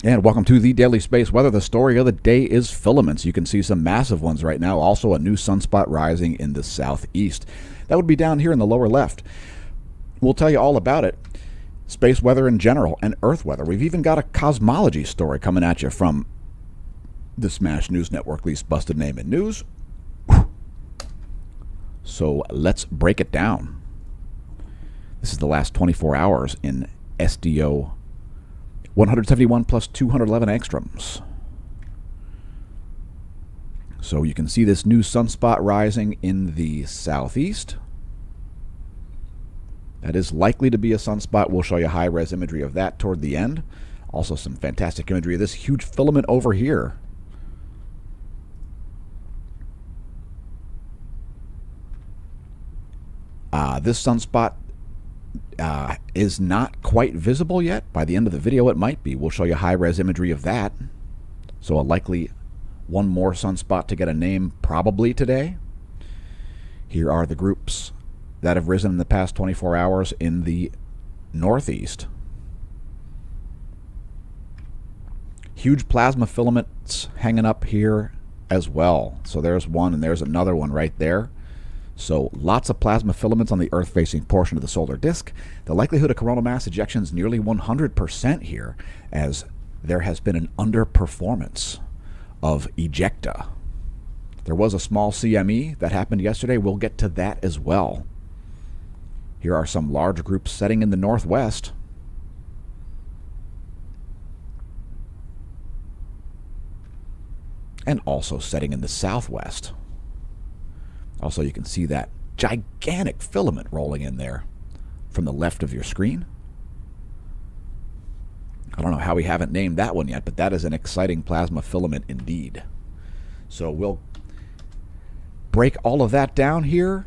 And welcome to the Daily Space Weather. The story of the day is filaments. You can see some massive ones right now. Also a new sunspot rising in the southeast. That would be down here in the lower left. We'll tell you all about it. Space weather in general and Earth weather. We've even got a cosmology story coming at you from the Smash News Network, least busted name in news. So let's break it down. This is the last 24 hours in SDO 171 plus 211 angstroms. So you can see this new sunspot rising in the southeast. That is likely to be a sunspot. We'll show you high-res imagery of that toward the end. Also some fantastic imagery of this huge filament over here. This sunspot is not quite visible yet. By the end of the video, it might be. We'll show you high-res imagery of that. So a likely one more sunspot to get a name probably today. Here are the groups that have risen in the past 24 hours in the northeast. Huge plasma filaments hanging up here as well. So there's one and there's another one right there. So lots of plasma filaments on the Earth-facing portion of the solar disk. The likelihood of coronal mass ejection is nearly 100% here, as there has been an underperformance of ejecta. There was a small CME that happened yesterday. We'll get to that as well. Here are some large groups setting in the northwest. And also setting in the southwest. Also, you can see that gigantic filament rolling in there from the left of your screen. I don't know how we haven't named that one yet, but that is an exciting plasma filament indeed. So we'll break all of that down here.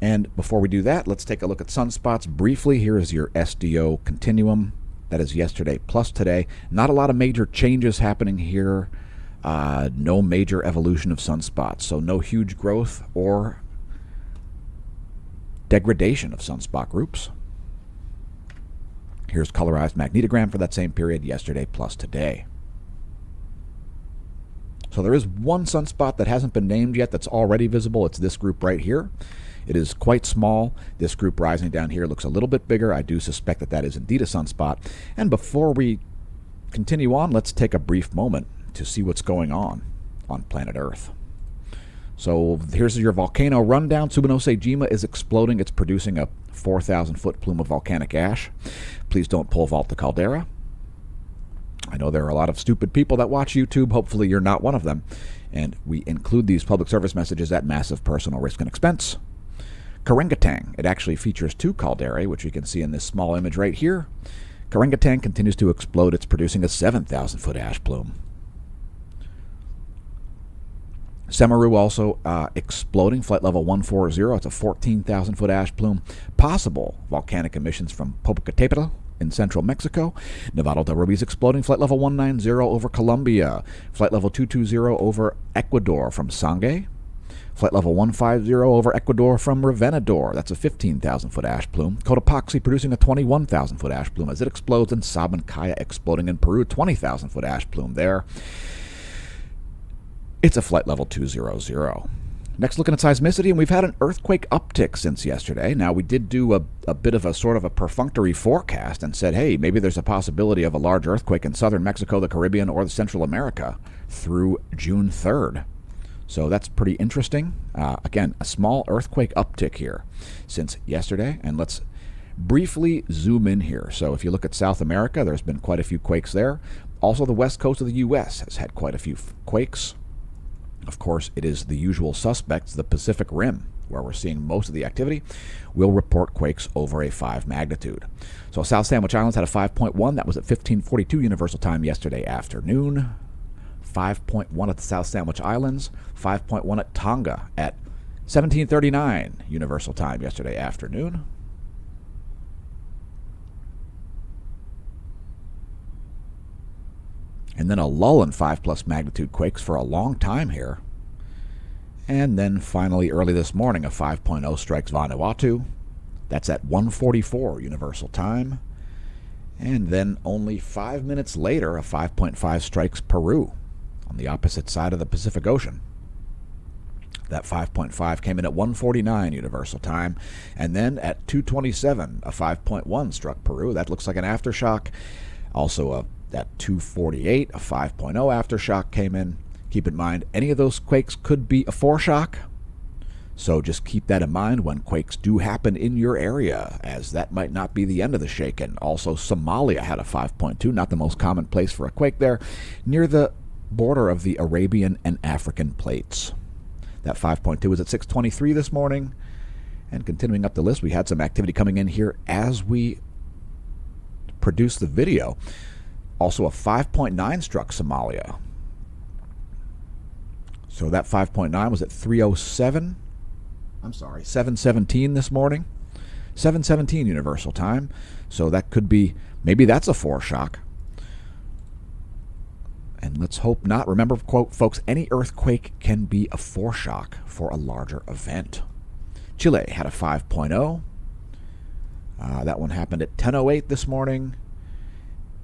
And before we do that, let's take a look at sunspots briefly. Here is your SDO continuum. That is yesterday plus today. Not a lot of major changes happening here. No major evolution of sunspots, so no huge growth or degradation of sunspot groups. Here's colorized magnetogram for that same period yesterday plus today. So there is one sunspot that hasn't been named yet that's already visible. It's this group right here. It is quite small. This group rising down here looks a little bit bigger. I do suspect that that is indeed a sunspot. And before we continue on, let's take a brief moment to see what's going on planet Earth. So here's your volcano rundown. Tsubanose-jima is exploding. It's producing a 4,000-foot plume of volcanic ash. Please don't pole vault the caldera. I know there are a lot of stupid people that watch YouTube. Hopefully you're not one of them. And we include these public service messages at massive personal risk and expense. Karengatang. It actually features two calderae, which you can see in this small image right here. Karengatang continues to explode. It's producing a 7,000-foot ash plume. Semaru also exploding, flight level 140. It's a 14,000-foot ash plume. Possible volcanic emissions from Popocatépetl in central Mexico. Nevado del Rubi's exploding, flight level 190 over Colombia. Flight level 220 over Ecuador from Sangay. Flight level 150 over Ecuador from Revenador. That's a 15,000-foot ash plume. Cotopaxi producing a 21,000-foot ash plume as it explodes, and Sabancaya exploding in Peru, 20,000-foot ash plume there. It's a flight level 200. Next, looking at seismicity, and we've had an earthquake uptick since yesterday. Now, we did do a bit of a sort of a perfunctory forecast and said, hey, maybe there's a possibility of a large earthquake in southern Mexico, the Caribbean, or Central America through June 3rd. So that's pretty interesting. Again, a small earthquake uptick here since yesterday. And let's briefly zoom in here. So if you look at South America, there's been quite a few quakes there. Also, the west coast of the U.S. has had quite a few quakes. Of course, it is the usual suspects, the Pacific Rim, where we're seeing most of the activity, will report quakes over a 5 magnitude. So South Sandwich Islands had a 5.1. That was at 15:42 Universal Time yesterday afternoon. 5.1 at the South Sandwich Islands. 5.1 at Tonga at 17:39 Universal Time yesterday afternoon. And then a lull in 5+ magnitude quakes for a long time here. And then finally early this morning, a 5.0 strikes Vanuatu. That's at 1:44 Universal Time. And then only 5 minutes later, a 5.5 strikes Peru on the opposite side of the Pacific Ocean. That 5.5 came in at 1:49 Universal Time. And then at 2:27, a 5.1 struck Peru. That looks like an aftershock. Also, at 2:48, a 5.0 aftershock came in. Keep in mind, any of those quakes could be a foreshock. So just keep that in mind when quakes do happen in your area, as that might not be the end of the shaking. Also, Somalia had a 5.2, not the most common place for a quake there, near the border of the Arabian and African plates. That 5.2 was at 6:23 this morning. And continuing up the list, we had some activity coming in here as we produced the video. Also, a 5.9 struck Somalia. So that 5.9 was at 3:07. I'm sorry, 7:17 this morning. 7:17 Universal Time. So that could be, maybe that's a foreshock. And let's hope not. Remember, quote, folks, any earthquake can be a foreshock for a larger event. Chile had a 5.0. That one happened at 10:08 this morning.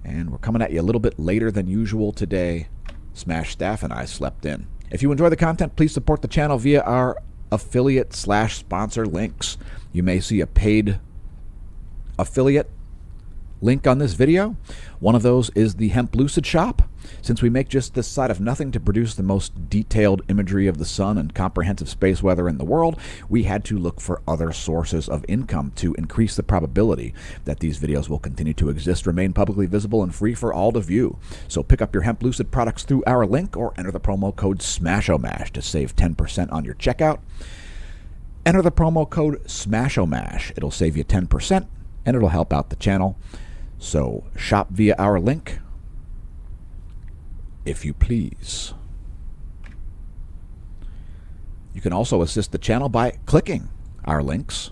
And we're coming at you a little bit later than usual today. Smash staff and I slept in. If you enjoy the content, please support the channel via our affiliate/sponsor links. You may see a paid affiliate link on this video. One of those is the Hemp Lucid shop. Since we make just this side of nothing to produce the most detailed imagery of the sun and comprehensive space weather in the world, we had to look for other sources of income to increase the probability that these videos will continue to exist, remain publicly visible, and free for all to view. So pick up your Hemp Lucid products through our link or enter the promo code SMASHOMASH to save 10% on your checkout. Enter the promo code SMASHOMASH. It'll save you 10% and it'll help out the channel. So shop via our link, if you please. You can also assist the channel by clicking our links.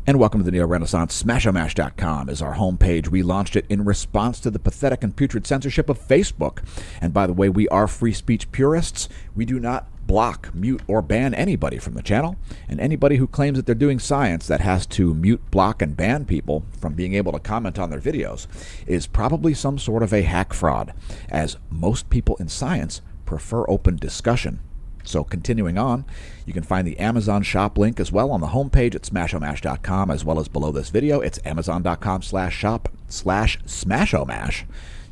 And welcome to the Neo Renaissance. Smashomash.com is our homepage. We launched it in response to the pathetic and putrid censorship of Facebook. And by the way, we are free speech purists. We do not block, mute, or ban anybody from the channel. And anybody who claims that they're doing science that has to mute, block, and ban people from being able to comment on their videos is probably some sort of a hack fraud, as most people in science prefer open discussion. So continuing on, you can find the Amazon shop link as well on the homepage at smashomash.com, as well as below this video. It's amazon.com/shop/smashomash.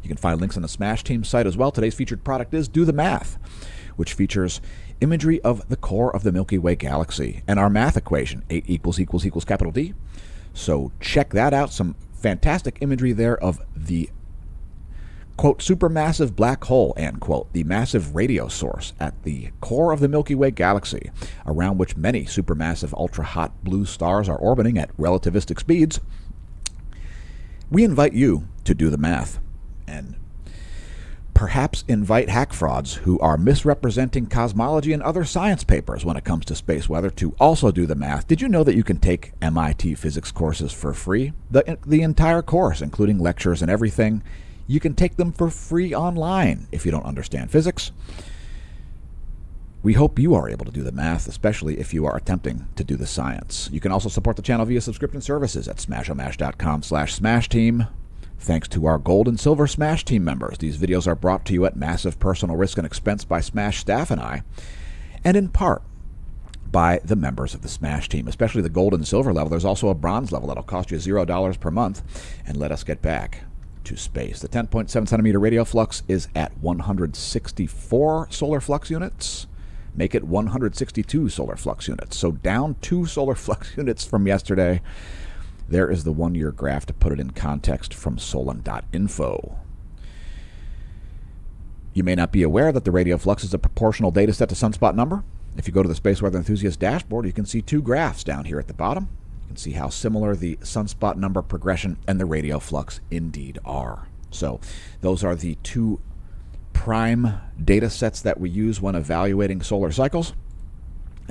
You can find links on the Smash Team site as well. Today's featured product is Do the Math, which features imagery of the core of the Milky Way galaxy and our math equation, 8 == capital D. So check that out. Some fantastic imagery there of the quote, supermassive black hole, end quote, the massive radio source at the core of the Milky Way galaxy, around which many supermassive ultra-hot blue stars are orbiting at relativistic speeds. We invite you to do the math and perhaps invite hack frauds who are misrepresenting cosmology and other science papers when it comes to space weather to also do the math. Did you know that you can take MIT physics courses for free? The entire course, including lectures and everything. You can take them for free online if you don't understand physics. We hope you are able to do the math, especially if you are attempting to do the science. You can also support the channel via subscription services at smashomash.com/smashteam. Thanks to our gold and silver Smash Team members. These videos are brought to you at massive personal risk and expense by Smash staff and I, and in part by the members of the Smash Team, especially the gold and silver level. There's also a bronze level that'll cost you $0 per month. And let us get back to space. The 10.7 centimeter radial flux is at 164 solar flux units. Make it 162 solar flux units. So down 2 solar flux units from yesterday. There is the 1-year graph to put it in context from Solon.info. You may not be aware that the radial flux is a proportional data set to sunspot number. If you go to the Space Weather Enthusiast dashboard, you can see 2 graphs down here at the bottom. You can see how similar the sunspot number progression and the radial flux indeed are. So those are the 2 prime data sets that we use when evaluating solar cycles.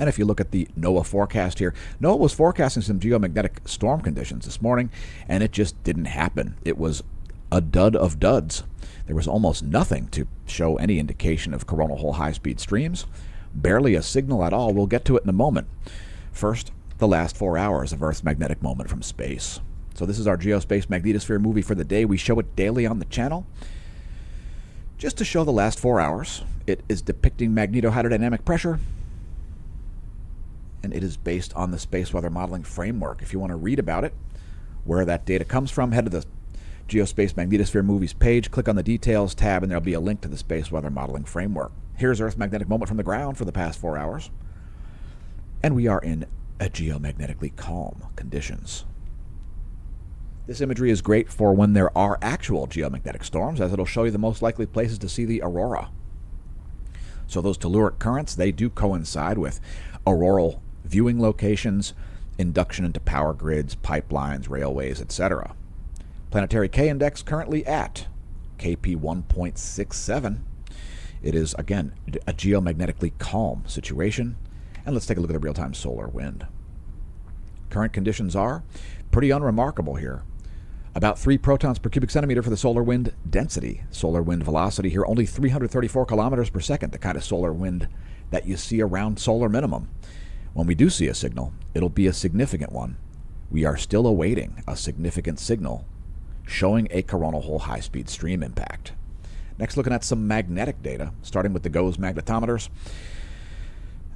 And if you look at the NOAA forecast here, NOAA was forecasting some geomagnetic storm conditions this morning, and it just didn't happen. It was a dud of duds. There was almost nothing to show any indication of coronal hole high-speed streams. Barely a signal at all. We'll get to it in a moment. First, the last 4 hours of Earth's magnetic moment from space. So this is our geospace magnetosphere movie for the day. We show it daily on the channel just to show the last 4 hours. It is depicting magnetohydrodynamic pressure, and it is based on the space weather modeling framework. If you want to read about it, where that data comes from, head to the Geospace Magnetosphere Movies page, click on the Details tab, and there'll be a link to the space weather modeling framework. Here's Earth's magnetic moment from the ground for the past 4 hours, and we are in a geomagnetically calm conditions. This imagery is great for when there are actual geomagnetic storms, as it'll show you the most likely places to see the aurora. So those telluric currents, they do coincide with auroral viewing locations, induction into power grids, pipelines, railways, etc. Planetary K-index currently at KP 1.67. It is, again, a geomagnetically calm situation. And let's take a look at the real-time solar wind. Current conditions are pretty unremarkable here. About 3 protons per cubic centimeter for the solar wind density. Solar wind velocity here, only 334 kilometers per second, the kind of solar wind that you see around solar minimum. When we do see a signal, it'll be a significant one. We are still awaiting a significant signal showing a coronal hole high-speed stream impact. Next, looking at some magnetic data, starting with the GOES magnetometers.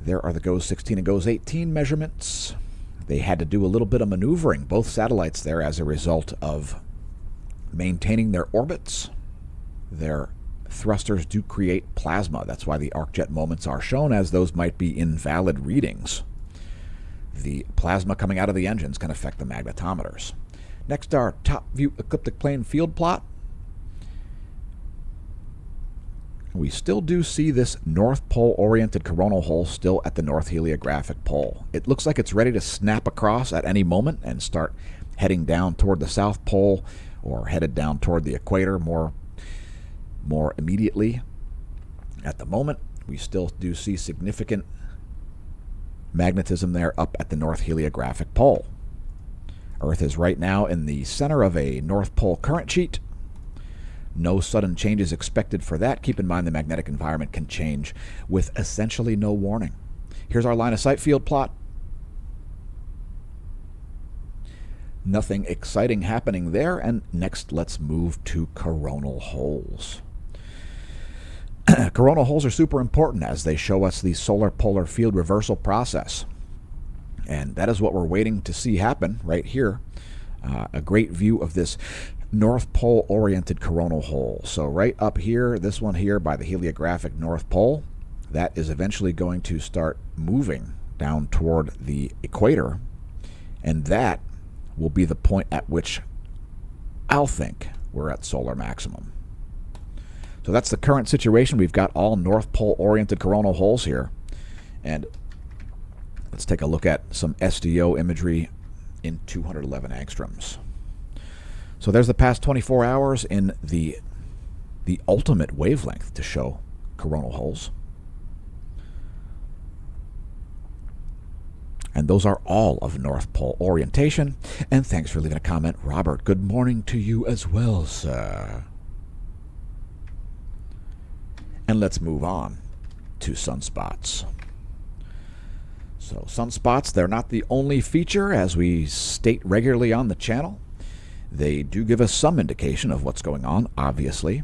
There are the GOES 16 and GOES 18 measurements. They had to do a little bit of maneuvering, both satellites there, as a result of maintaining their orbits. Their thrusters do create plasma. That's why the arc jet moments are shown, as those might be invalid readings. The plasma coming out of the engines can affect the magnetometers. Next, our top view ecliptic plane field plot. We still do see this North Pole-oriented coronal hole still at the North Heliographic Pole. It looks like it's ready to snap across at any moment and start heading down toward the South Pole, or headed down toward the equator more immediately. At the moment, we still do see significant magnetism there up at the North Heliographic Pole. Earth is right now in the center of a North Pole current sheet. No sudden changes expected for that. Keep in mind the magnetic environment can change with essentially no warning. Here's our line of sight field plot. Nothing exciting happening there. And next, let's move to coronal holes. Coronal holes are super important as they show us the solar polar field reversal process. And that is what we're waiting to see happen right here. A great view of this North Pole-oriented coronal hole. So right up here, this one here by the heliographic North Pole, that is eventually going to start moving down toward the equator, and that will be the point at which I'll think we're at solar maximum. So that's the current situation. We've got all North Pole-oriented coronal holes here, and let's take a look at some SDO imagery in 211 angstroms. So there's the past 24 hours in the ultimate wavelength to show coronal holes. And those are all of North Pole orientation. And thanks for leaving a comment, Robert. Good morning to you as well, sir. And let's move on to sunspots. So sunspots, they're not the only feature, as we state regularly on the channel. They do give us some indication of what's going on, obviously.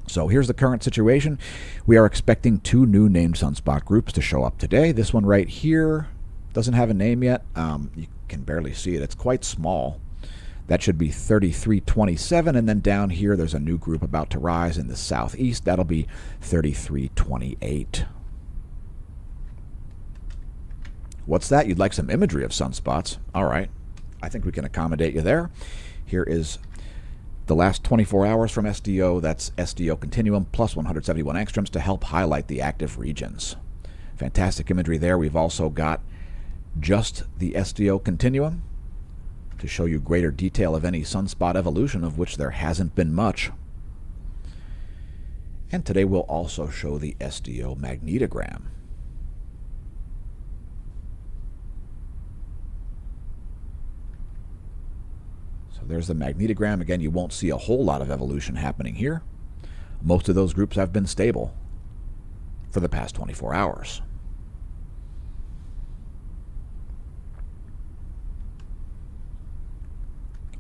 So here's the current situation. We are expecting 2 new named sunspot groups to show up today. This one right here doesn't have a name yet. You can barely see it. It's quite small. That should be 3327, and then down here there's a new group about to rise in the southeast. That'll be 3328. What's that? You'd like some imagery of sunspots? All right. I think we can accommodate you there. Here is the last 24 hours from SDO. That's SDO Continuum plus 171 angstroms to help highlight the active regions. Fantastic imagery there. We've also got just the SDO Continuum to show you greater detail of any sunspot evolution, of which there hasn't been much. And today we'll also show the SDO magnetogram. So there's the magnetogram. Again, you won't see a whole lot of evolution happening here. Most of those groups have been stable for the past 24 hours.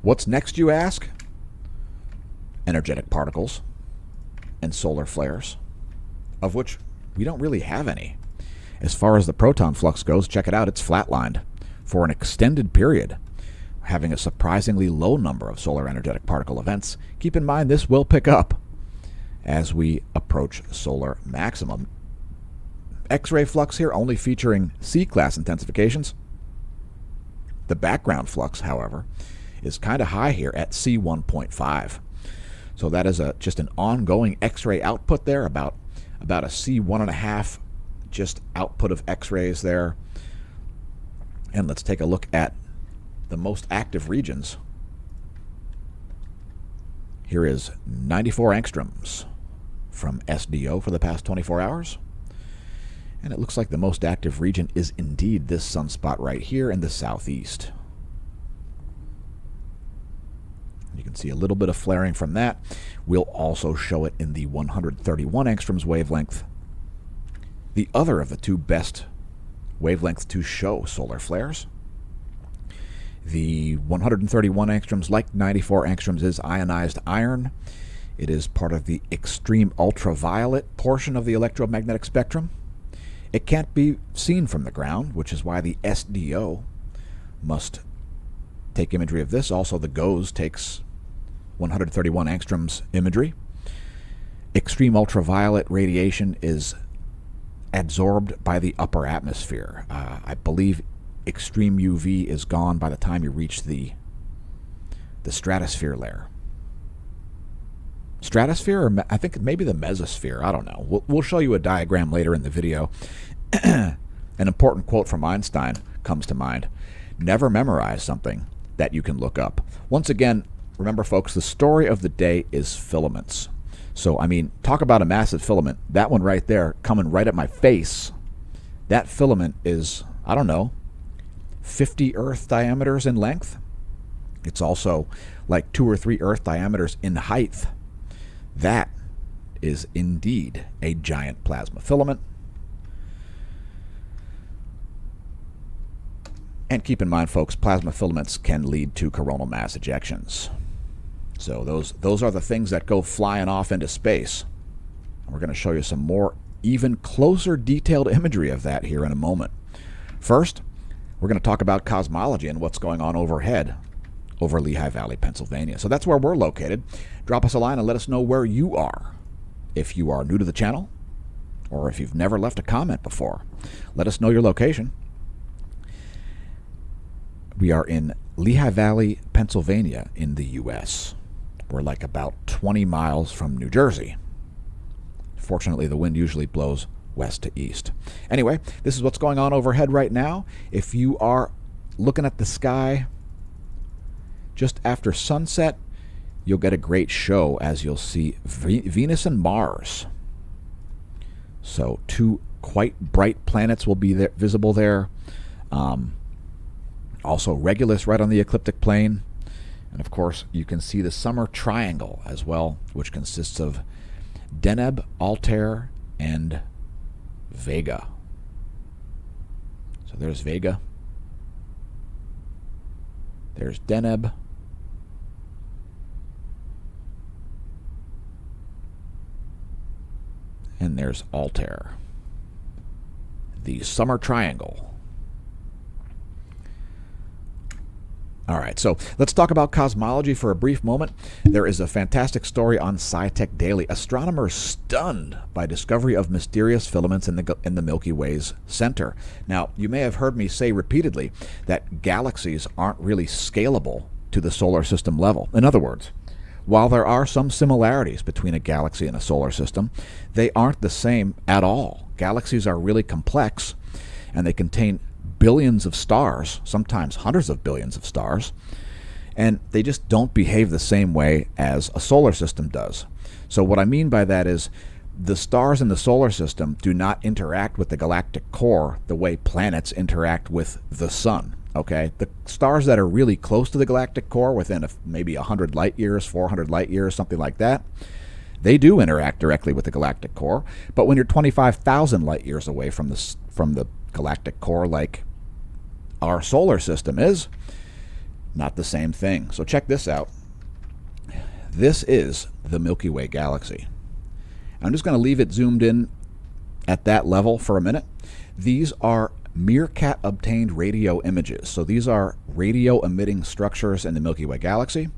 What's next, you ask? Energetic particles and solar flares, of which we don't really have any. As far as the proton flux goes, check it out, it's flatlined for an extended period, having a surprisingly low number of solar energetic particle events. Keep in mind this will pick up as we approach solar maximum. X-ray flux here only featuring C-class intensifications. The background flux, however, is kind of high here at C1.5. So that is just an ongoing X-ray output there, about a C1.5 just output of X-rays there. And let's take a look at the most active regions. Here is 94 angstroms from SDO for the past 24 hours. And it looks like the most active region is indeed this sunspot right here in the southeast. You can see a little bit of flaring from that. We'll also show it in the 131 angstroms wavelength, the other of the two best wavelengths to show solar flares. The 131 angstroms, like 94 angstroms, is ionized iron. It is part of the extreme ultraviolet portion of the electromagnetic spectrum. It can't be seen from the ground, which is why the SDO must take imagery of this. Also, the GOES takes 131 angstroms imagery. Extreme ultraviolet radiation is absorbed by the upper atmosphere. I believe extreme UV is gone by the time you reach the stratosphere layer. Stratosphere, or I think maybe the mesosphere. I don't know. We'll show you a diagram later in the video. An important quote from Einstein comes to mind. Never memorize something that you can look up. Once again, remember, folks, the story of the day is filaments. So, I mean, talk about a massive filament. That one right there, coming right at my face, that filament is, I don't know, 50 Earth diameters in length. It's also like 2 or 3 Earth diameters in height. That is indeed a giant plasma filament. And keep in mind, folks, plasma filaments can lead to coronal mass ejections. So those are the things that go flying off into space. And we're going to show you some more, even closer detailed imagery of that here in a moment. First, we're going to talk about cosmology and what's going on overhead over Lehigh Valley, Pennsylvania. So that's where we're located. Drop us a line and let us know where you are. If you are new to the channel, or if you've never left a comment before, let us know your location. We are in Lehigh Valley, Pennsylvania in the U.S. We're like about 20 miles from New Jersey. Fortunately, the wind usually blows west to east. Anyway, this is what's going on overhead right now. If you are looking at the sky just after sunset, you'll get a great show as you'll see Venus and Mars. So 2 quite bright planets will be there, visible there. Also Regulus right on the ecliptic plane. And of course, you can see the summer triangle as well, which consists of Deneb, Altair, and Vega. So there's Vega. There's Deneb. And there's Altair. The summer triangle. All right, so let's talk about cosmology for a brief moment. There is a fantastic story on SciTech Daily. Astronomers stunned by discovery of mysterious filaments in the Milky Way's center. Now, you may have heard me say repeatedly that galaxies aren't really scalable to the solar system level. In other words, while there are some similarities between a galaxy and a solar system, they aren't the same at all. Galaxies are really complex, and they contain billions of stars, sometimes hundreds of billions of stars, and they just don't behave the same way as a solar system does. So what I mean by that is the stars in the solar system do not interact with the galactic core the way planets interact with the sun. Okay, the stars that are really close to the galactic core, within maybe 100 light years, 400 light years, something like that, they do interact directly with the galactic core. But when you're 25,000 light years away from the galactic core, like our solar system is, not the same thing. So check this out. This is the Milky Way galaxy. I'm just going to leave it zoomed in at that level for a minute. These are Meerkat-obtained radio images. So these are radio-emitting structures in the Milky Way galaxy.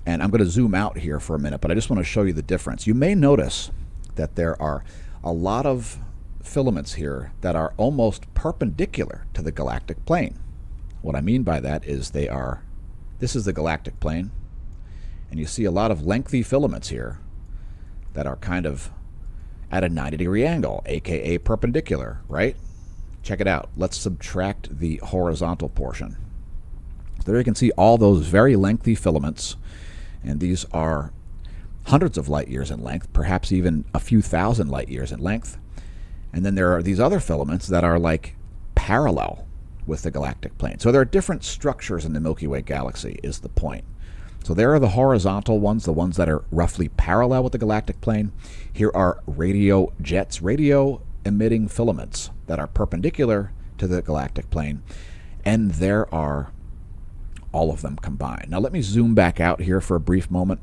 And I'm going to zoom out here for a minute, but I just want to show you the difference. You may notice that there are a lot of filaments here that are almost perpendicular to the galactic plane. What I mean by that is this is the galactic plane, and you see a lot of lengthy filaments here that are kind of at a 90-degree angle, aka perpendicular, right? Check it out. Let's subtract the horizontal portion. So there you can see all those very lengthy filaments, and these are hundreds of light years in length, perhaps even a few thousand light years in length. And then there are these other filaments that are like parallel with the galactic plane. So there are different structures in the Milky Way galaxy is the point. So there are the horizontal ones, the ones that are roughly parallel with the galactic plane. Here are radio jets, radio emitting filaments that are perpendicular to the galactic plane. And there are all of them combined. Now let me zoom back out here for a brief moment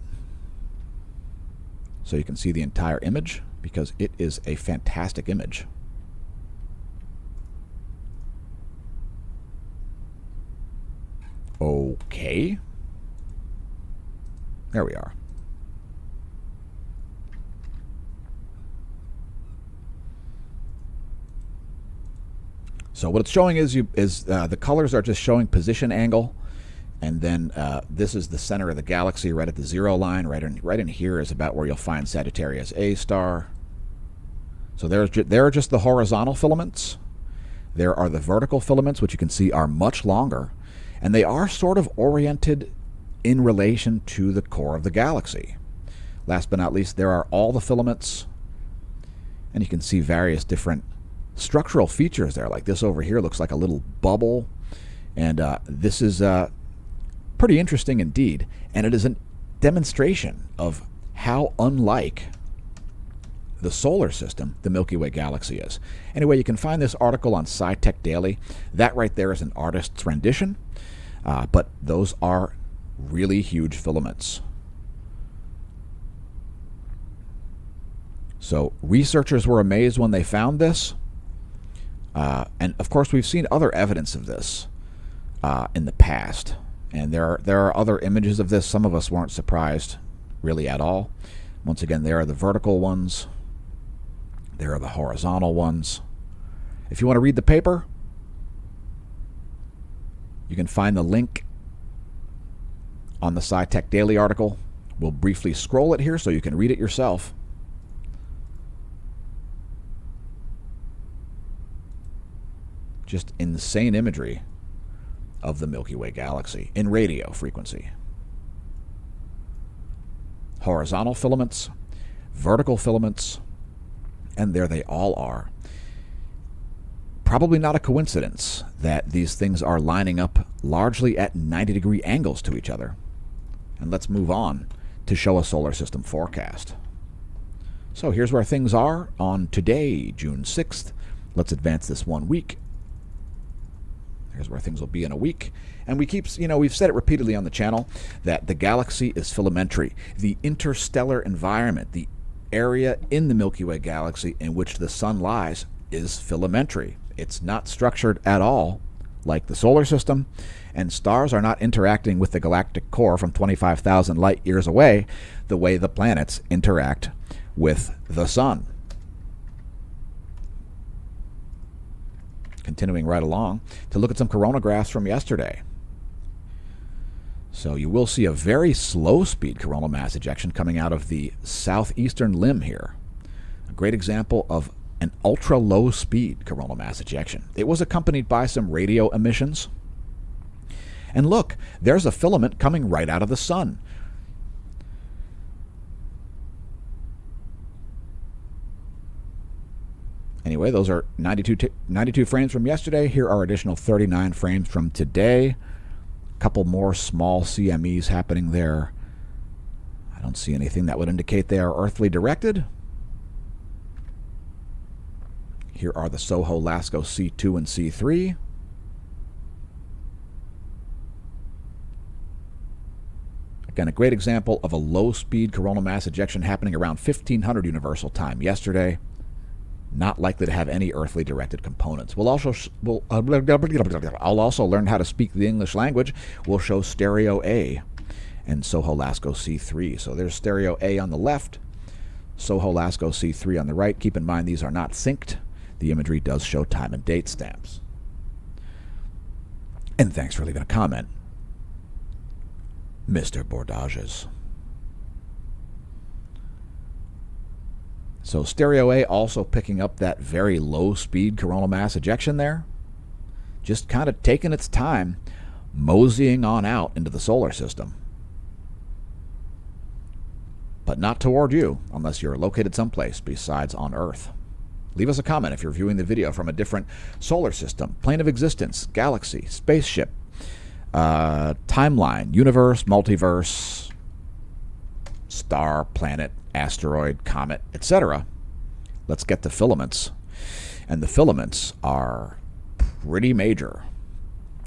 so you can see the entire image, because it is a fantastic image. Okay. There we are. So what it's showing is the colors are just showing position angle. And then this is the center of the galaxy right at the 0 line. Right in here is about where you'll find Sagittarius A star. So there are just the horizontal filaments. There are the vertical filaments, which you can see are much longer. And they are sort of oriented in relation to the core of the galaxy. Last but not least, there are all the filaments. And you can see various different structural features there. Like this over here looks like a little bubble. And this is pretty interesting indeed, and it is a demonstration of how unlike the solar system the Milky Way galaxy is. Anyway, you can find this article on SciTech Daily. That right there is an artist's rendition, but those are really huge filaments. So researchers were amazed when they found this, and of course we've seen other evidence of this in the past. And there are other images of this. Some of us weren't surprised really at all. Once again, there are the vertical ones. There are the horizontal ones. If you want to read the paper, you can find the link on the SciTech Daily article. We'll briefly scroll it here so you can read it yourself. Just insane imagery of the Milky Way galaxy in radio frequency. Horizontal filaments, vertical filaments, and there they all are. Probably not a coincidence that these things are lining up largely at 90-degree angles to each other. And let's move on to show a solar system forecast. So here's where things are on today, June 6th. Let's advance this 1 week. Here's where things will be in a week. And we've said it repeatedly on the channel that the galaxy is filamentary. The interstellar environment, the area in the Milky Way galaxy in which the sun lies, is filamentary. It's not structured at all like the solar system, and stars are not interacting with the galactic core from 25,000 light years away the way the planets interact with the sun. Continuing right along to look at some coronagraphs from yesterday. So you will see a very slow speed coronal mass ejection coming out of the southeastern limb here. A great example of an ultra low speed coronal mass ejection. It was accompanied by some radio emissions. And look, there's a filament coming right out of the sun. Anyway, those are 92 frames from yesterday. Here are additional 39 frames from today. A couple more small CMEs happening there. I don't see anything that would indicate they are earthly directed. Here are the Soho-Lasco C2 and C3. Again, a great example of a low-speed coronal mass ejection happening around 1500 Universal Time yesterday. Not likely to have any earthly directed components. I'll also learn how to speak the English language. We'll show stereo A and Soho-Lasco C3. So there's stereo A on the left, Soho-Lasco C3 on the right. Keep in mind these are not synced. The imagery does show time and date stamps. And thanks for leaving a comment, Mr. Bordages. So stereo A also picking up that very low-speed coronal mass ejection there. Just kind of taking its time, moseying on out into the solar system. But not toward you, unless you're located someplace besides on Earth. Leave us a comment if you're viewing the video from a different solar system, plane of existence, galaxy, spaceship, timeline, universe, multiverse, star, planet, asteroid, comet, etc. Let's get to filaments. And the filaments are pretty major.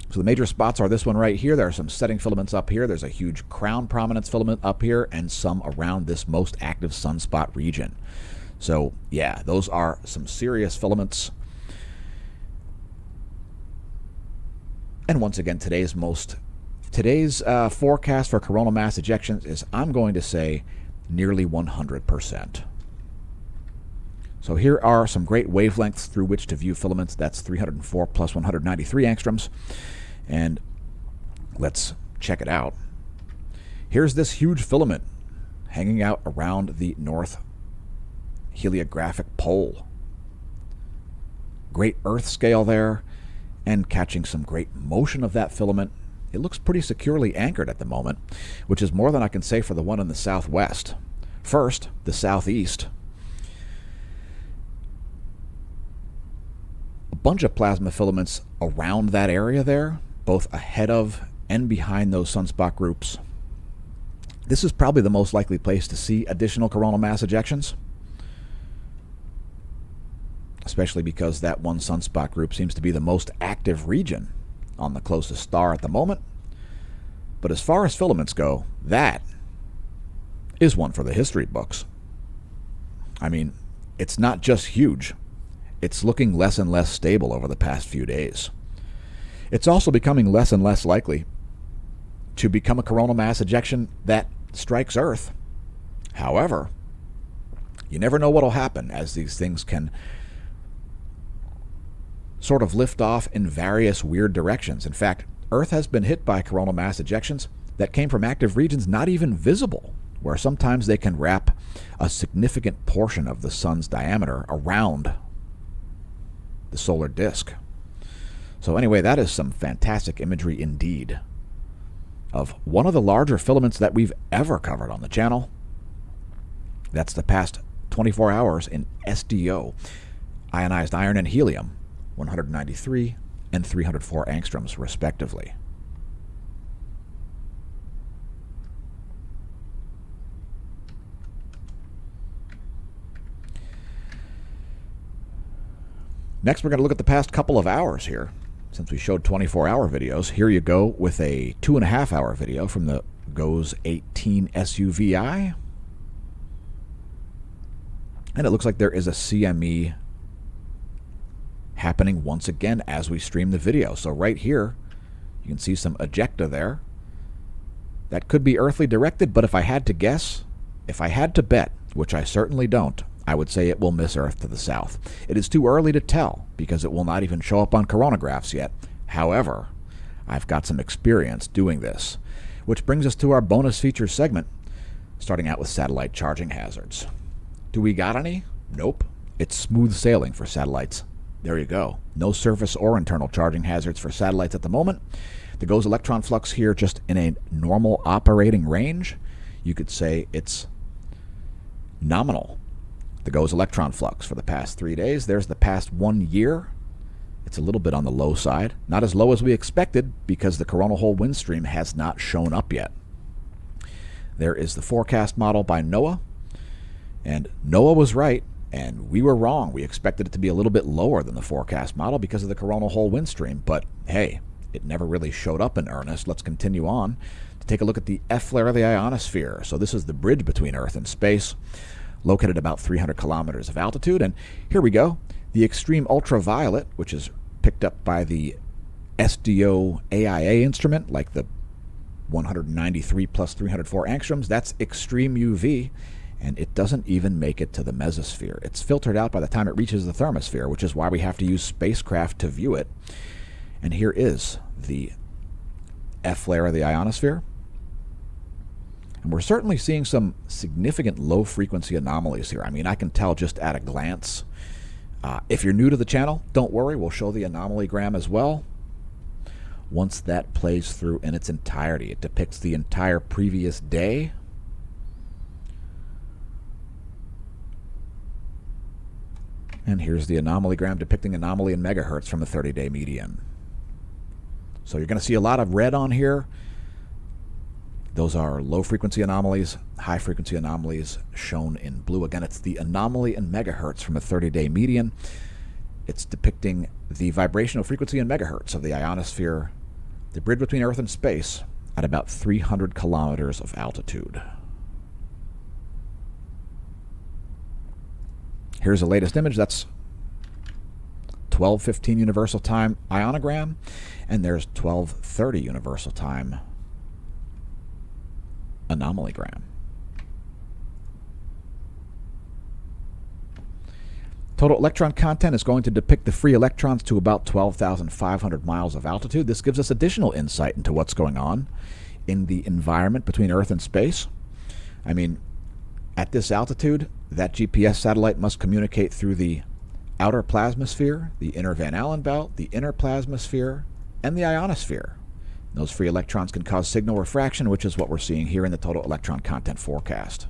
So the major spots are this one right here. There are some setting filaments up here. There's a huge crown prominence filament up here and some around this most active sunspot region. So yeah, those are some serious filaments. And once again, today's forecast for coronal mass ejections is, I'm going to say, nearly 100%. So here are some great wavelengths through which to view filaments. That's 304 plus 193 angstroms. And let's check it out. Here's this huge filament hanging out around the north heliographic pole. Great Earth scale there, and catching some great motion of that filament. It looks pretty securely anchored at the moment, which is more than I can say for the one in the southwest. First, the southeast. A bunch of plasma filaments around that area there, both ahead of and behind those sunspot groups. This is probably the most likely place to see additional coronal mass ejections, especially because that one sunspot group seems to be the most active region on the closest star at the moment. But as far as filaments go, that is one for the history books. I mean, it's not just huge. It's looking less and less stable over the past few days. It's also becoming less and less likely to become a coronal mass ejection that strikes Earth. However, you never know what will happen, as these things can sort of lift off in various weird directions. In fact, Earth has been hit by coronal mass ejections that came from active regions not even visible, where sometimes they can wrap a significant portion of the sun's diameter around the solar disk. So anyway, that is some fantastic imagery indeed of one of the larger filaments that we've ever covered on the channel. That's the past 24 hours in SDO, ionized iron and helium, 193 and 304 angstroms respectively. Next, we're going to look at the past couple of hours here. Since we showed 24-hour videos, here you go with a 2.5-hour video from the GOES 18 SUVI. And it looks like there is a CME happening once again as we stream the video. So right here, you can see some ejecta there. That could be earthly directed, but if I had to guess, if I had to bet, which I certainly don't, I would say it will miss Earth to the south. It is too early to tell because it will not even show up on coronagraphs yet. However, I've got some experience doing this, which brings us to our bonus features segment, starting out with satellite charging hazards. Do we got any? Nope. It's smooth sailing for satellites. There you go. No surface or internal charging hazards for satellites at the moment. The GOES electron flux here just in a normal operating range. You could say it's nominal. The GOES electron flux for the past 3 days. There's the past 1 year. It's a little bit on the low side. Not as low as we expected because the coronal hole wind stream has not shown up yet. There is the forecast model by NOAA. And NOAA was right, and we were wrong. We expected it to be a little bit lower than the forecast model because of the coronal hole wind stream. But hey, it never really showed up in earnest. Let's continue on Take a look at the F flare of the ionosphere. So this is the bridge between Earth and space, located at about 300 kilometers of altitude. And here we go. The extreme ultraviolet, which is picked up by the SDO AIA instrument, like the 193 plus 304 angstroms, that's extreme UV, and it doesn't even make it to the mesosphere. It's filtered out by the time it reaches the thermosphere, which is why we have to use spacecraft to view it. And here is the F flare of the ionosphere. And we're certainly seeing some significant low-frequency anomalies here. I mean, I can tell just at a glance. If you're new to the channel, don't worry. We'll show the anomalygram as well. Once that plays through in its entirety, it depicts the entire previous day. And here's the anomalygram depicting anomaly in megahertz from the 30-day median. So you're going to see a lot of red on here. Those are low-frequency anomalies, high-frequency anomalies shown in blue. Again, it's the anomaly in megahertz from a 30-day median. It's depicting the vibrational frequency in megahertz of the ionosphere, the bridge between Earth and space, at about 300 kilometers of altitude. Here's the latest image. That's 12:15 Universal Time ionogram, and there's 12:30 Universal Time anomalygram. Total electron content is going to depict the free electrons to about 12,500 miles of altitude. This gives us additional insight into what's going on in the environment between Earth and space. I mean, at this altitude, that GPS satellite must communicate through the outer plasmasphere, the inner Van Allen belt, the inner plasmasphere, and the ionosphere. Those free electrons can cause signal refraction, which is what we're seeing here in the total electron content forecast.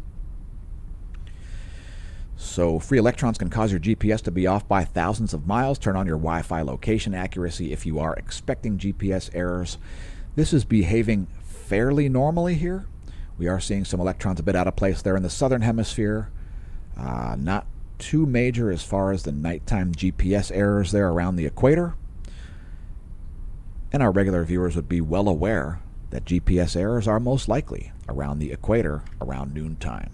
So free electrons can cause your GPS to be off by thousands of miles. Turn on your Wi-Fi location accuracy if you are expecting GPS errors. This is behaving fairly normally here. We are seeing some electrons a bit out of place there in the southern hemisphere. Not too major as far as the nighttime GPS errors there around the equator. And our regular viewers would be well aware that GPS errors are most likely around the equator around noontime.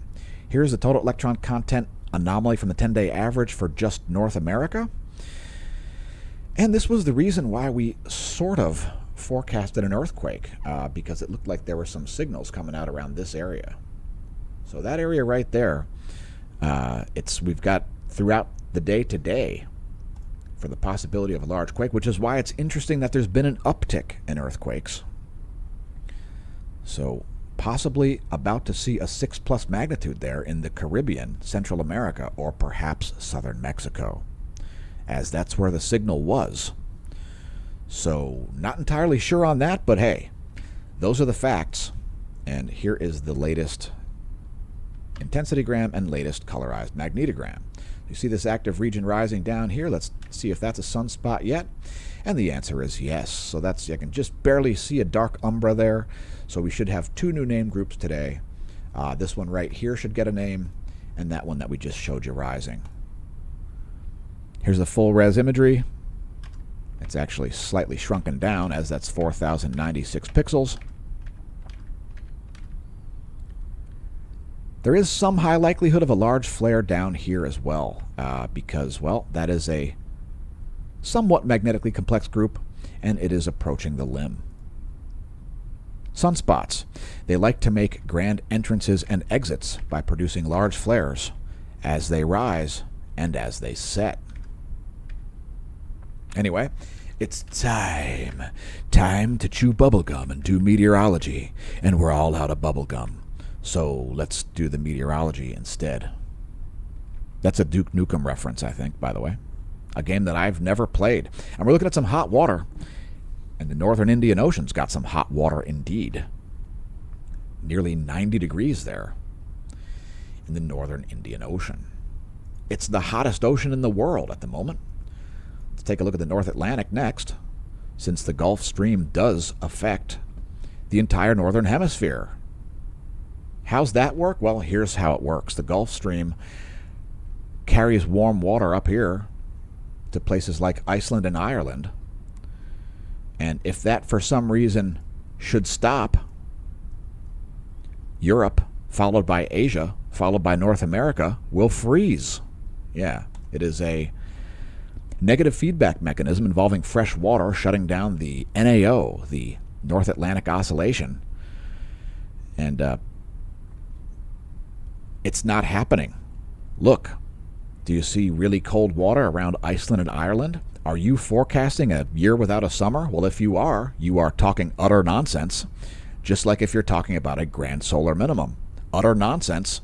Here's the total electron content anomaly from the 10-day average for just North America. And this was the reason why we sort of forecasted an earthquake, because it looked like there were some signals coming out around this area. So that area right there, we've got throughout the day today for the possibility of a large quake, which is why it's interesting that there's been an uptick in earthquakes. So possibly about to see a 6+ magnitude there in the Caribbean, Central America, or perhaps southern Mexico, as that's where the signal was. So not entirely sure on that, but hey, those are the facts. And here is the latest intensitygram and latest colorized magnetogram. You see this active region rising down here. Let's see if that's a sunspot yet. And the answer is yes. So that's, I can just barely see a dark umbra there. So we should have 2 new name groups today. This one right here should get a name, and that one that we just showed you rising. Here's the full res imagery. It's actually slightly shrunken down, as that's 4,096 pixels. There is some high likelihood of a large flare down here as well, because, well, that is a somewhat magnetically complex group, and it is approaching the limb. Sunspots. They like to make grand entrances and exits by producing large flares as they rise and as they set. Anyway, it's time to chew bubblegum and do meteorology, and we're all out of bubblegum. So let's do the meteorology instead. That's a Duke Nukem reference, I think, by the way. A game that I've never played. And we're looking at some hot water. And the northern Indian Ocean's got some hot water indeed. Nearly 90 degrees there in the northern Indian Ocean. It's the hottest ocean in the world at the moment. Let's take a look at the North Atlantic next, since the Gulf Stream does affect the entire northern hemisphere. How's that work? Well, here's how it works. The Gulf Stream carries warm water up here to places like Iceland and Ireland. And if that for some reason should stop, Europe, followed by Asia, followed by North America, will freeze. Yeah, it is a negative feedback mechanism involving fresh water shutting down the NAO, the North Atlantic Oscillation. And it's not happening. Look, do you see really cold water around Iceland and Ireland? Are you forecasting a year without a summer? Well, if you are talking utter nonsense, just like if you're talking about a grand solar minimum. Utter nonsense.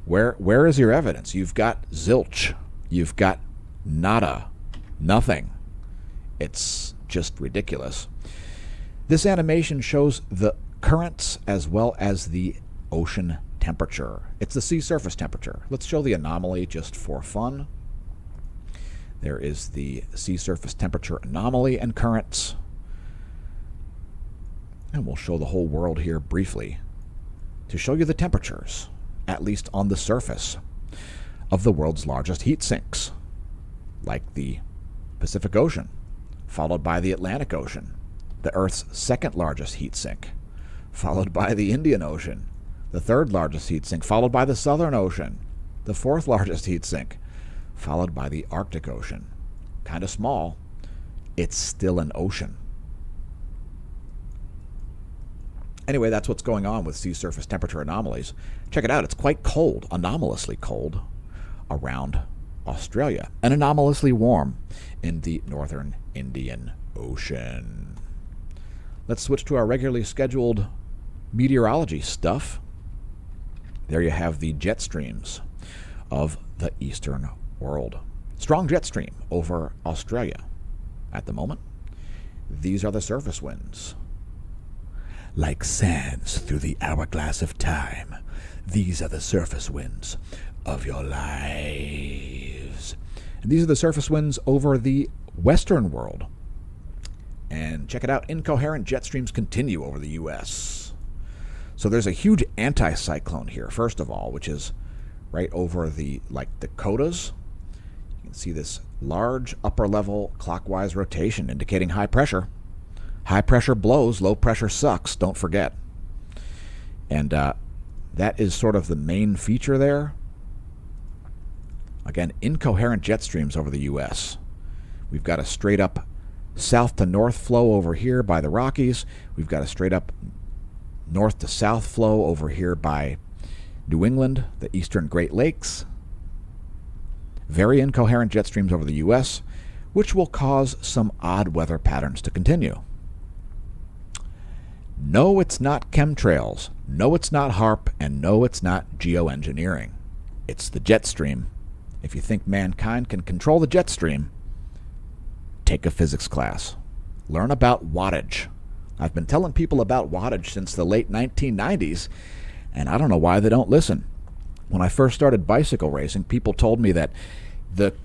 Where is your evidence? You've got zilch. You've got nada. Nothing. It's just ridiculous. This animation shows the currents as well as the ocean temperature. It's the sea surface temperature. Let's show the anomaly just for fun. There is the sea surface temperature anomaly and currents. And we'll show the whole world here briefly to show you the temperatures, at least on the surface, of the world's largest heat sinks, like the Pacific Ocean, followed by the Atlantic Ocean, the Earth's second largest heat sink, followed by the Indian Ocean, the third largest heat sink, followed by the Southern Ocean, the fourth largest heat sink, followed by the Arctic Ocean. Kind of small. It's still an ocean. Anyway, that's what's going on with sea surface temperature anomalies. Check it out. It's quite cold, anomalously cold, around Australia, and anomalously warm in the northern Indian Ocean. Let's switch to our regularly scheduled meteorology stuff. There you have the jet streams of the eastern world. Strong jet stream over Australia at the moment. These are the surface winds. Like sands through the hourglass of time, these are the surface winds of your lives. And these are the surface winds over the western world. And check it out, incoherent jet streams continue over the U.S. So there's a huge anticyclone here, first of all, which is right over the Dakotas. You can see this large upper-level clockwise rotation indicating high pressure. High pressure blows, low pressure sucks, don't forget. And that is sort of the main feature there. Again, incoherent jet streams over the U.S. We've got a straight-up south to north flow over here by the Rockies. We've got a straight-up north to south flow over here by New England, the eastern Great Lakes. Very incoherent jet streams over the U.S., which will cause some odd weather patterns to continue. No, it's not chemtrails. No, it's not HARP. And no, it's not geoengineering. It's the jet stream. If you think mankind can control the jet stream, take a physics class. Learn about wattage. I've been telling people about wattage since the late 1990s, and I don't know why they don't listen. When I first started bicycle racing, people told me that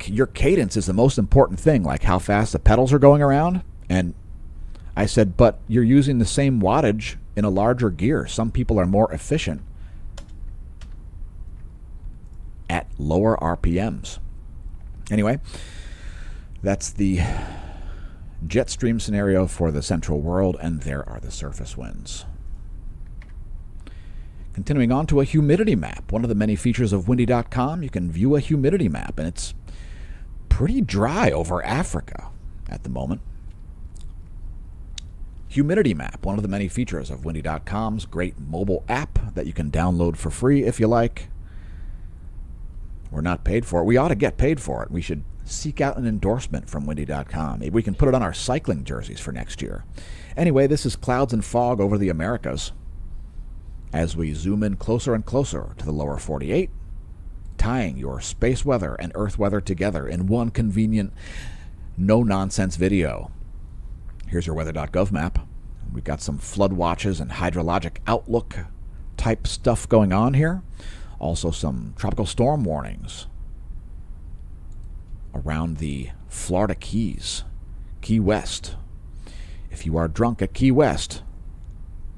your cadence is the most important thing, like how fast the pedals are going around. And I said, but you're using the same wattage in a larger gear. Some people are more efficient at lower RPMs. Anyway, that's the jet stream scenario for the central world, and there are the surface winds. Continuing on to a humidity map. One of the many features of windy.com, you can view a humidity map, and it's pretty dry over Africa at the moment. Humidity map, one of the many features of windy.com's great mobile app that you can download for free if you like. We're not paid for it. We ought to get paid for it. We should seek out an endorsement from windy.com. Maybe we can put it on our cycling jerseys for next year. Anyway, this is clouds and fog over the Americas as we zoom in closer and closer to the lower 48, tying your space weather and Earth weather together in one convenient, no-nonsense video. Here's your weather.gov map. We've got some flood watches and hydrologic outlook type stuff going on here. Also some tropical storm warnings around the Florida Keys, Key West. If you are drunk at Key West,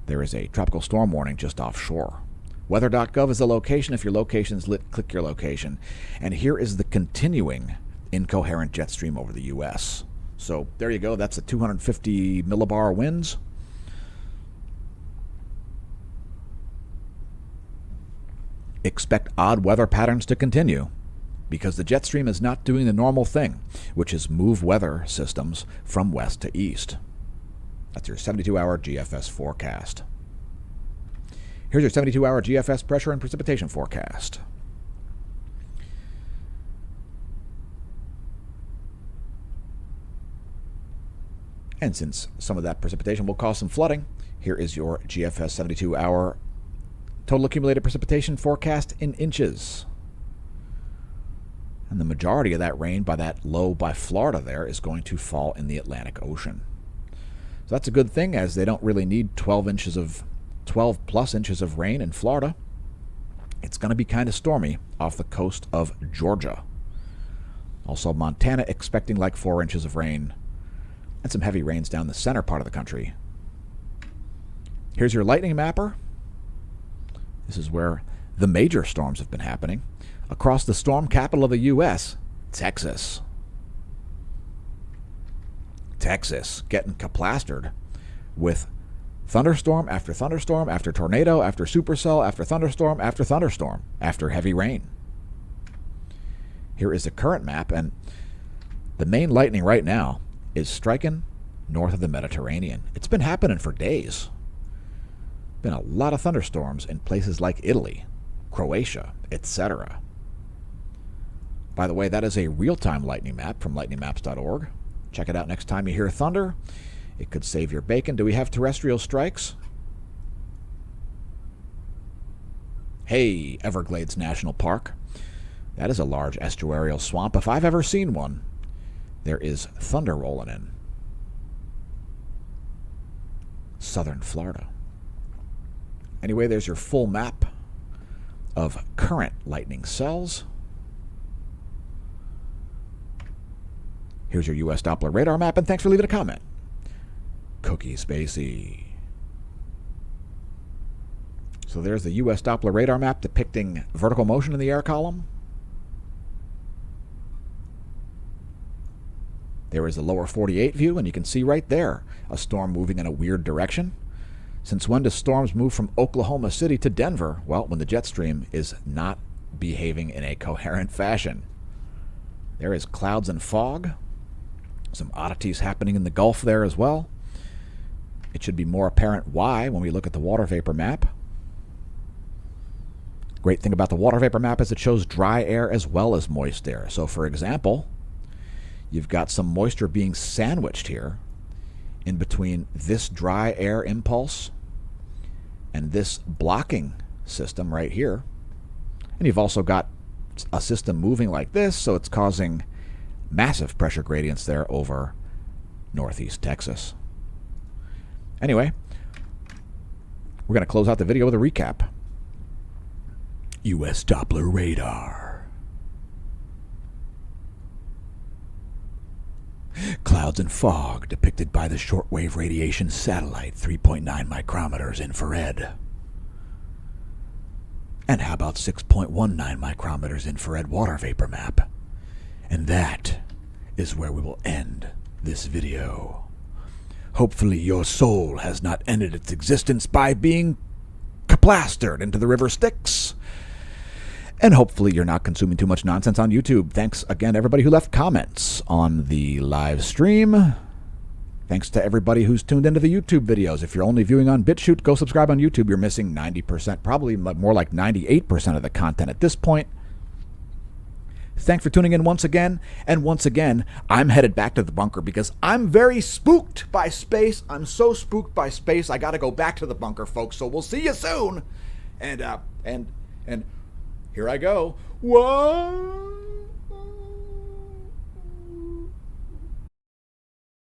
there is a tropical storm warning just offshore. Weather.gov is the location. If your location's lit, click your location. And here is the continuing incoherent jet stream over the U.S. So there you go. That's the 250 millibar winds. expect odd weather patterns to continue because the jet stream is not doing the normal thing, which is move weather systems from west to east. That's your 72-hour GFS forecast. Here's your 72-hour GFS pressure and precipitation forecast. And since some of that precipitation will cause some flooding, here is your GFS 72-hour total accumulated precipitation forecast in inches. And the majority of that rain by that low by Florida there is going to fall in the Atlantic Ocean. So that's a good thing, as they don't really need 12 plus inches of rain in Florida. It's going to be kind of stormy off the coast of Georgia. Also, Montana expecting like 4 inches of rain and some heavy rains down the center part of the country. Here's your lightning mapper. This is where the major storms have been happening. Across the storm capital of the U.S., Texas. Texas getting kaplastered with thunderstorm after thunderstorm after tornado after supercell after thunderstorm after heavy rain. Here is the current map, and the main lightning right now is striking north of the Mediterranean. It's been happening for days. Been a lot of thunderstorms in places like Italy, Croatia, etc. By the way, that is a real-time lightning map from lightningmaps.org. Check it out next time you hear thunder. It could save your bacon. Do we have terrestrial strikes? Hey, Everglades National Park. That is a large estuarial swamp, if I've ever seen one. There is thunder rolling in southern Florida. Anyway, there's your full map of current lightning cells. Here's your U.S. Doppler radar map, and thanks for leaving a comment. Cookie Spacey. So there's the U.S. Doppler radar map depicting vertical motion in the air column. There is the lower 48 view, and you can see right there a storm moving in a weird direction. Since when do storms move from Oklahoma City to Denver? Well, when the jet stream is not behaving in a coherent fashion. There is clouds and fog. Some oddities happening in the Gulf there as well. It should be more apparent why when we look at the water vapor map. Great thing about the water vapor map is it shows dry air as well as moist air. So, for example, you've got some moisture being sandwiched here in between this dry air impulse and this blocking system right here. And you've also got a system moving like this, so it's causing massive pressure gradients there over northeast Texas. Anyway, we're going to close out the video with a recap. U.S. Doppler radar. Clouds and fog depicted by the shortwave radiation satellite, 3.9 micrometers infrared. And how about 6.19 micrometers infrared water vapor map? And that is where we will end this video. Hopefully your soul has not ended its existence by being kaplastered into the river Styx. And hopefully you're not consuming too much nonsense on YouTube. Thanks again, everybody who left comments on the live stream. Thanks to everybody who's tuned into the YouTube videos. If you're only viewing on BitChute, go subscribe on YouTube. You're missing 90%, probably more like 98% of the content at this point. Thanks for tuning in once again. And once again, I'm headed back to the bunker because I'm very spooked by space. I'm so spooked by space, I got to go back to the bunker, folks. So we'll see you soon. And here I go. What?